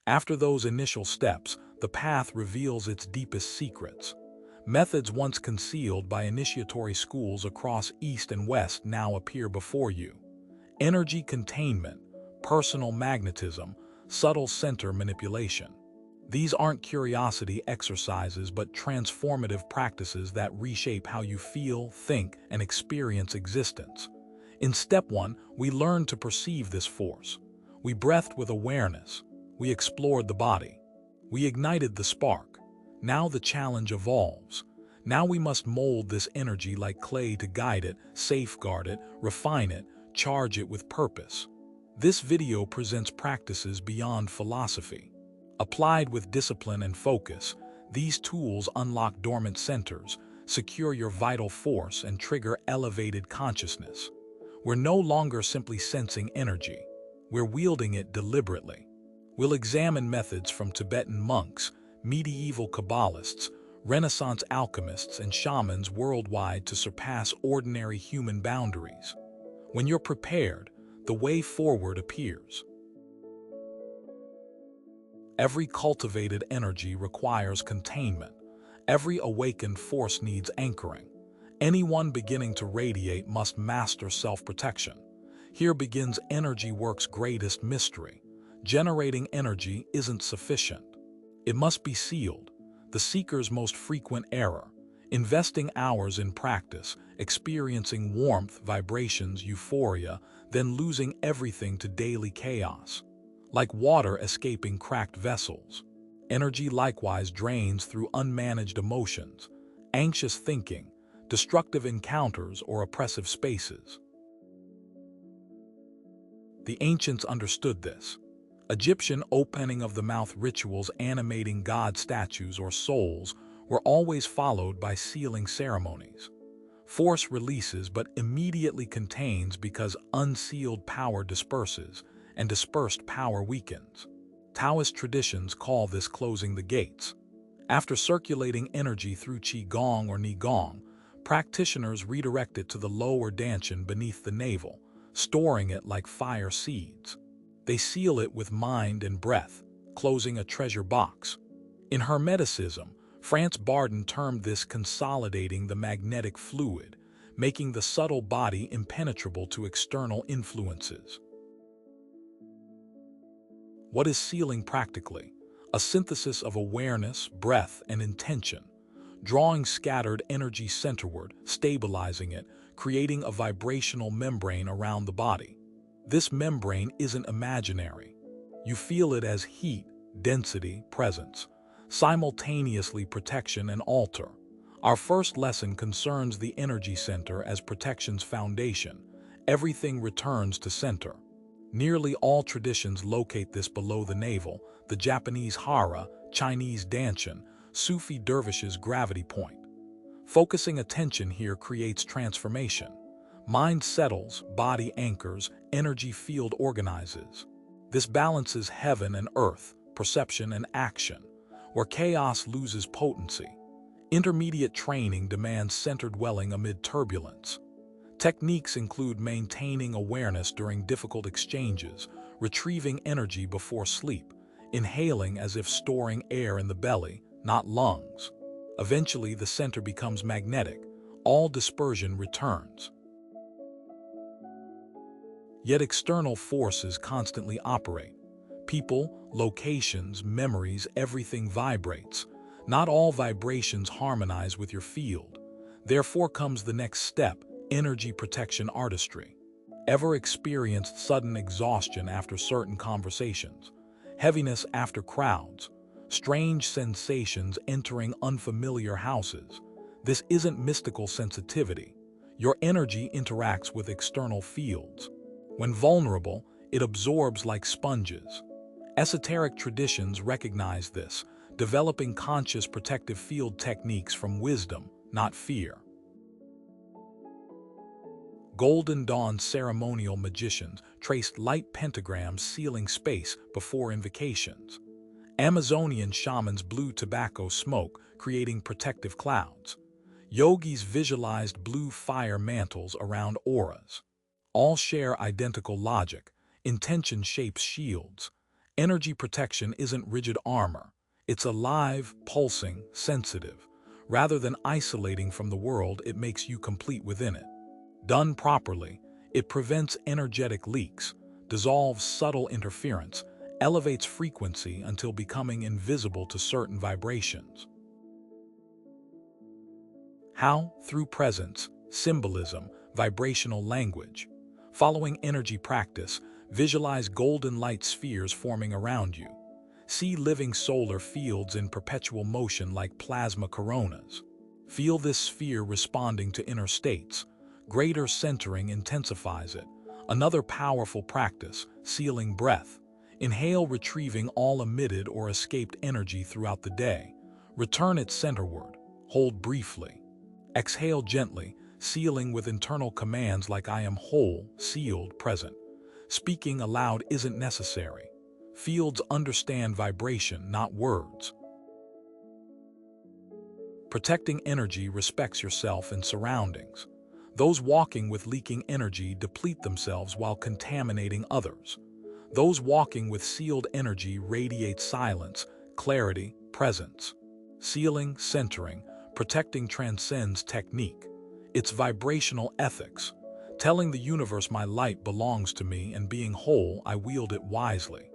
After those initial steps, the path reveals its deepest secrets. Methods once concealed by initiatory schools across East and West now appear before you. Energy containment, personal magnetism, subtle center manipulation. These aren't curiosity exercises but transformative practices that reshape how you feel, think, and experience existence. In step 1, we learned to perceive this force. We breathed with awareness. We explored the body. We ignited the spark. Now the challenge evolves. Now we must mold this energy like clay to guide it, safeguard it, refine it, charge it with purpose. This video presents practices beyond philosophy. Applied with discipline and focus, these tools unlock dormant centers, secure your vital force, and trigger elevated consciousness. We're no longer simply sensing energy. We're wielding it deliberately. We'll examine methods from Tibetan monks, medieval Kabbalists, Renaissance alchemists, and shamans worldwide to surpass ordinary human boundaries. When you're prepared, the way forward appears. Every cultivated energy requires containment. Every awakened force needs anchoring. Anyone beginning to radiate must master self-protection. Here begins energy work's greatest mystery. Generating energy isn't sufficient. It must be sealed, the seeker's most frequent error. Investing hours in practice, experiencing warmth, vibrations, euphoria, then losing everything to daily chaos. Like water escaping cracked vessels, energy likewise drains through unmanaged emotions, anxious thinking, destructive encounters, or oppressive spaces. The ancients understood this. Egyptian opening of the mouth rituals animating god statues or souls were always followed by sealing ceremonies. Force releases but immediately contains because unsealed power disperses, and dispersed power weakens. Taoist traditions call this closing the gates. After circulating energy through qigong or nigong, practitioners redirect it to the lower dantian beneath the navel, storing it like fire seeds. They seal it with mind and breath, closing a treasure box. In Hermeticism, Franz Bardon termed this consolidating the magnetic fluid, making the subtle body impenetrable to external influences. What is sealing practically? A synthesis of awareness, breath, and intention, drawing scattered energy centerward, stabilizing it, creating a vibrational membrane around the body. This membrane isn't imaginary. You feel it as heat, density, presence, simultaneously protection and altar. Our first lesson concerns the energy center as protection's foundation. Everything returns to center. Nearly all traditions locate this below the navel, the Japanese hara, Chinese dantian, Sufi dervishes' gravity point. Focusing attention here creates transformation. Mind settles, body anchors, energy field organizes. This balances heaven and earth, perception and action, where chaos loses potency. Intermediate training demands center dwelling amid turbulence. Techniques include maintaining awareness during difficult exchanges, retrieving energy before sleep, inhaling as if storing air in the belly, not lungs. Eventually, the center becomes magnetic. All dispersion returns. Yet external forces constantly operate. People, locations, memories, everything vibrates. Not all vibrations harmonize with your field. Therefore comes the next step, energy protection artistry. Ever experienced sudden exhaustion after certain conversations? Heaviness after crowds? Strange sensations entering unfamiliar houses? This isn't mystical sensitivity. Your energy interacts with external fields. When vulnerable, it absorbs like sponges. Esoteric traditions recognize this, developing conscious protective field techniques from wisdom, not fear. Golden Dawn ceremonial magicians traced light pentagrams sealing space before invocations. Amazonian shamans blew tobacco smoke, creating protective clouds. Yogis visualized blue fire mantles around auras. All share identical logic. Intention shapes shields. Energy protection isn't rigid armor. It's alive, pulsing, sensitive. Rather than isolating from the world, it makes you complete within it. Done properly, it prevents energetic leaks, dissolves subtle interference, elevates frequency until becoming invisible to certain vibrations. How? Through presence, symbolism, vibrational language. Following energy practice, visualize golden light spheres forming around you. See living solar fields in perpetual motion like plasma coronas. Feel this sphere responding to inner states. Greater centering intensifies it. Another powerful practice, sealing breath. Inhale, retrieving all emitted or escaped energy throughout the day. Return it centerward. Hold briefly. Exhale gently, sealing with internal commands like I am whole, sealed, present. Speaking aloud isn't necessary. Fields understand vibration, not words. Protecting energy respects yourself and surroundings. Those walking with leaking energy deplete themselves while contaminating others. Those walking with sealed energy radiate silence, clarity, presence. Sealing, centering, protecting transcends technique. It's vibrational ethics, telling the universe my light belongs to me and being whole, I wield it wisely.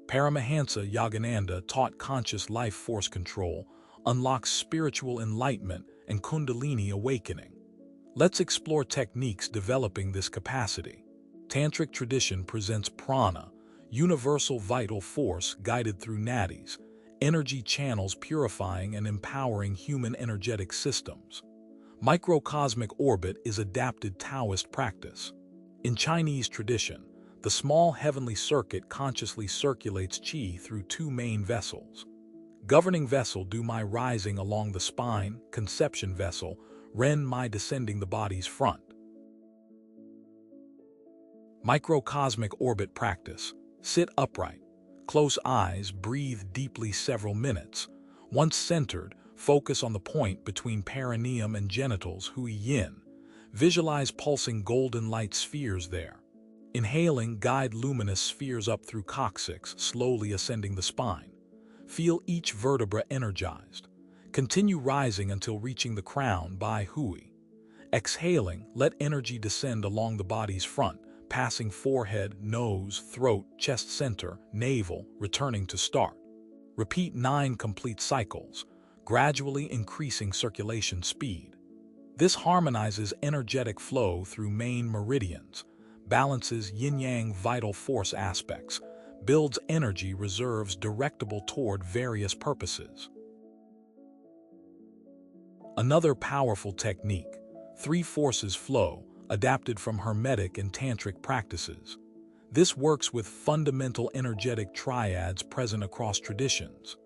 Paramahansa Yogananda taught conscious life force control, unlocks spiritual enlightenment and kundalini awakening. Let's explore techniques developing this capacity. Tantric tradition presents prana, universal vital force guided through nadis, energy channels purifying and empowering human energetic systems. Microcosmic orbit is adapted Taoist practice. In Chinese tradition, the small heavenly circuit consciously circulates qi through two main vessels. Governing vessel Du Mai rising along the spine, conception vessel, Ren Mai descending the body's front. Microcosmic orbit practice. Sit upright. Close eyes, breathe deeply several minutes. Once centered, focus on the point between perineum and genitals, hui yin. Visualize pulsing golden light spheres there. Inhaling, guide luminous spheres up through coccyx, slowly ascending the spine. Feel each vertebra energized. Continue rising until reaching the crown by hui. Exhaling, let energy descend along the body's front, passing forehead, nose, throat, chest center, navel, returning to start. Repeat 9 complete cycles, gradually increasing circulation speed. This harmonizes energetic flow through main meridians, balances yin-yang vital force aspects, builds energy reserves directable toward various purposes. Another powerful technique, 3 forces flow, adapted from Hermetic and tantric practices. This works with fundamental energetic triads present across traditions.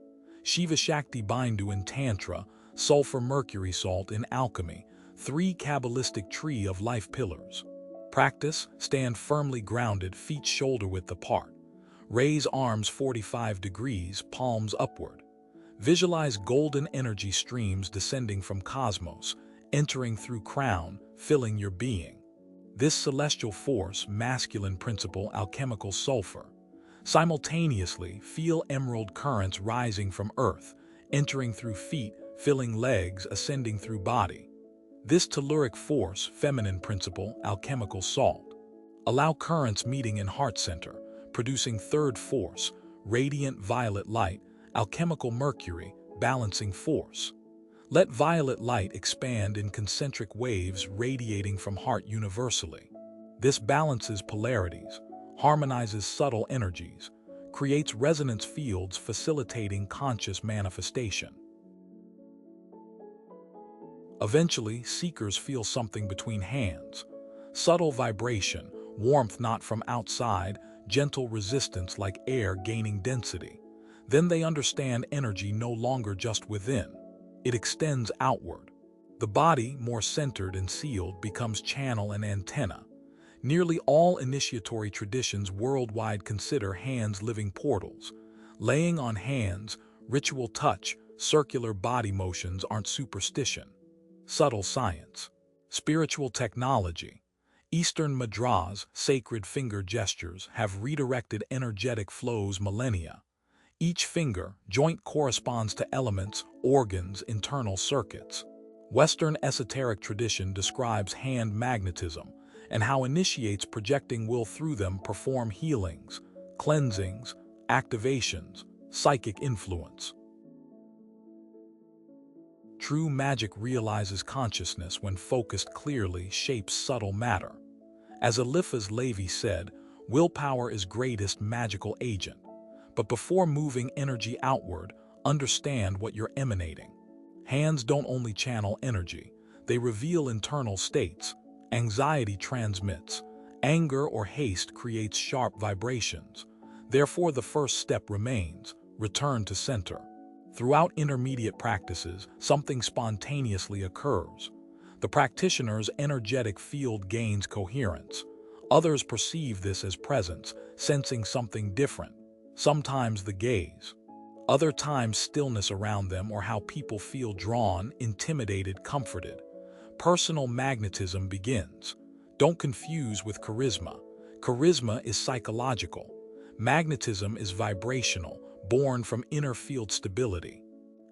Shiva Shakti Bindu in Tantra, sulfur mercury salt in alchemy, 3 Kabbalistic tree of life pillars. Practice, stand firmly grounded, feet shoulder-width apart. Raise arms 45 degrees, palms upward. Visualize golden energy streams descending from cosmos, entering through crown, filling your being. This celestial force, masculine principle, alchemical sulfur. Simultaneously, feel emerald currents rising from earth, entering through feet, filling legs, ascending through body. This telluric force, feminine principle, alchemical salt. Allow currents meeting in heart center, producing third force, radiant violet light, alchemical mercury, balancing force. Let violet light expand in concentric waves radiating from heart universally. This balances polarities, harmonizes subtle energies, creates resonance fields facilitating conscious manifestation. Eventually, seekers feel something between hands. Subtle vibration, warmth not from outside, gentle resistance like air gaining density. Then they understand energy no longer just within. It extends outward. The body, more centered and sealed, becomes channel and antenna. Nearly all initiatory traditions worldwide consider hands living portals. Laying on hands, ritual touch, circular body motions aren't superstition. Subtle science. Spiritual technology. Eastern mudras, sacred finger gestures, have redirected energetic flows millennia. Each finger, joint corresponds to elements, organs, internal circuits. Western esoteric tradition describes hand magnetism and how initiates projecting will through them perform healings, cleansings, activations, psychic influence. True magic realizes consciousness when focused clearly, shapes subtle matter. As Eliphas Levi said, willpower is greatest magical agent. But before moving energy outward, understand what you're emanating. Hands don't only channel energy, they reveal internal states. Anxiety transmits. Anger or haste creates sharp vibrations. Therefore, the first step remains: return to center. Throughout intermediate practices, something spontaneously occurs. The practitioner's energetic field gains coherence. Others perceive this as presence, sensing something different. Sometimes the gaze. Other times stillness around them or how people feel drawn, intimidated, comforted. Personal magnetism begins. Don't confuse with charisma. Charisma is psychological. Magnetism is vibrational, born from inner field stability.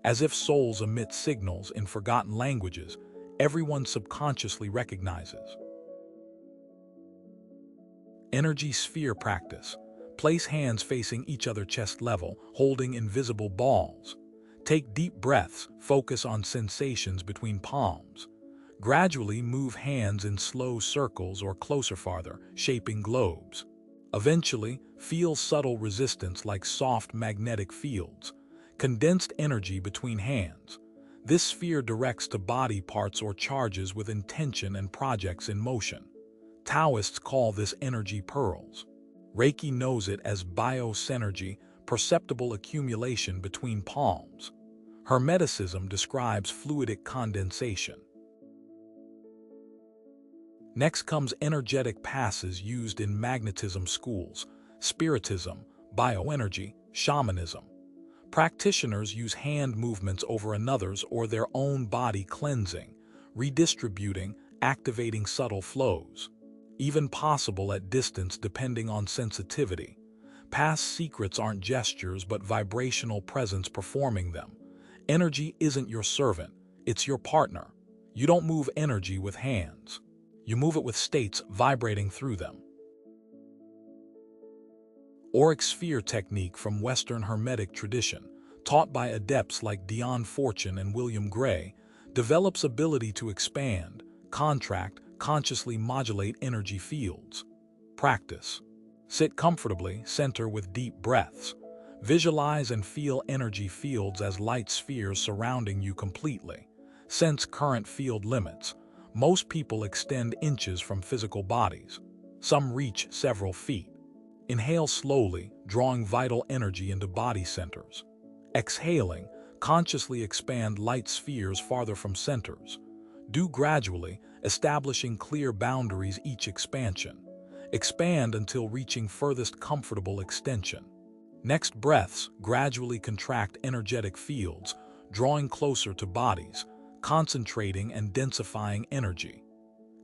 As if souls emit signals in forgotten languages, everyone subconsciously recognizes. Energy sphere practice. Place hands facing each other chest level, holding invisible balls. Take deep breaths, focus on sensations between palms. Gradually move hands in slow circles or closer farther, shaping globes. Eventually, feel subtle resistance like soft magnetic fields. Condensed energy between hands. This sphere directs to body parts or charges with intention and projects in motion. Taoists call this energy pearls. Reiki knows it as biosynergy, perceptible accumulation between palms. Hermeticism describes fluidic condensation. Next comes energetic passes used in magnetism schools, spiritism, bioenergy, shamanism. Practitioners use hand movements over another's or their own body, cleansing, redistributing, activating subtle flows. Even possible at distance depending on sensitivity. Past secrets aren't gestures but vibrational presence performing them. Energy isn't your servant, it's your partner. You don't move energy with hands. You move it with states vibrating through them. Auric sphere technique from Western Hermetic tradition, taught by adepts like Dion Fortune and William Gray, develops ability to expand, contract, consciously modulate energy fields. Practice. Sit comfortably, center with deep breaths. Visualize and feel energy fields as light spheres surrounding you completely. Sense current field limits. Most people extend inches from physical bodies. Some reach several feet. Inhale slowly, drawing vital energy into body centers. Exhaling, consciously expand light spheres farther from centers. Do gradually, establishing clear boundaries each expansion. Expand until reaching furthest comfortable extension. Next breaths gradually contract energetic fields, drawing closer to bodies, concentrating and densifying energy.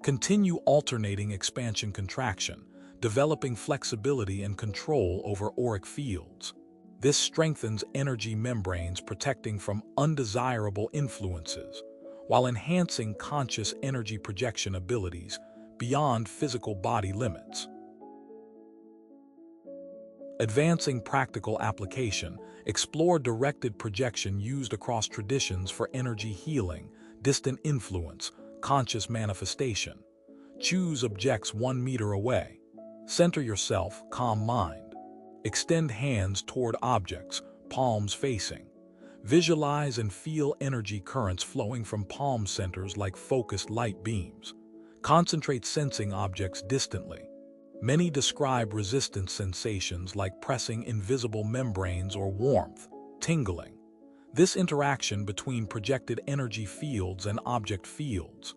Continue alternating expansion-contraction, developing flexibility and control over auric fields. This strengthens energy membranes, protecting from undesirable influences, while enhancing conscious energy projection abilities beyond physical body limits. Advancing practical application, explore directed projection used across traditions for energy healing, distant influence, conscious manifestation. Choose objects 1 meter away. Center yourself, calm mind. Extend hands toward objects, palms facing. Visualize and feel energy currents flowing from palm centers like focused light beams. Concentrate sensing objects distantly. Many describe resistance sensations like pressing invisible membranes or warmth, tingling. This interaction between projected energy fields and object fields.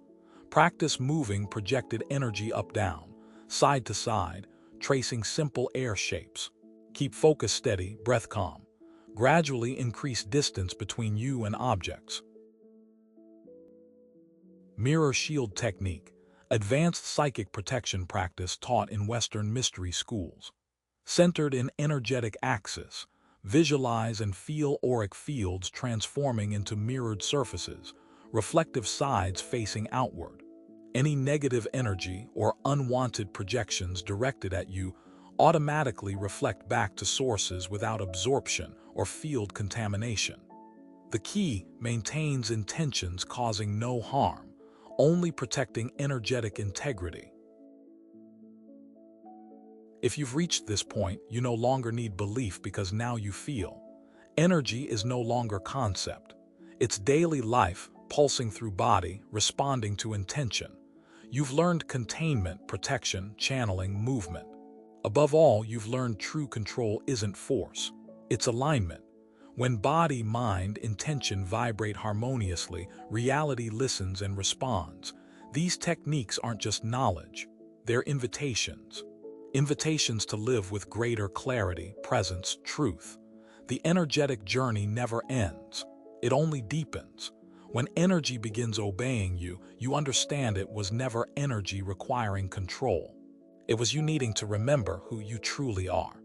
Practice moving projected energy up-down, side to side, tracing simple air shapes. Keep focus steady, breath calm. Gradually increase distance between you and objects. Mirror shield technique, advanced psychic protection practice taught in Western mystery schools. Centered in energetic axis, visualize and feel auric fields transforming into mirrored surfaces, reflective sides facing outward. Any negative energy or unwanted projections directed at you automatically reflect back to sources without absorption or field contamination. The key maintains intentions causing no harm, only protecting energetic integrity. If you've reached this point, you no longer need belief because now you feel. Energy is no longer concept. It's daily life, pulsing through body, responding to intention. You've learned containment, protection, channeling, movement. Above all, you've learned true control isn't force, it's alignment. When body, mind, intention vibrate harmoniously, reality listens and responds. These techniques aren't just knowledge, they're invitations. Invitations to live with greater clarity, presence, truth. The energetic journey never ends. It only deepens. When energy begins obeying you, you understand it was never energy requiring control. It was you needing to remember who you truly are.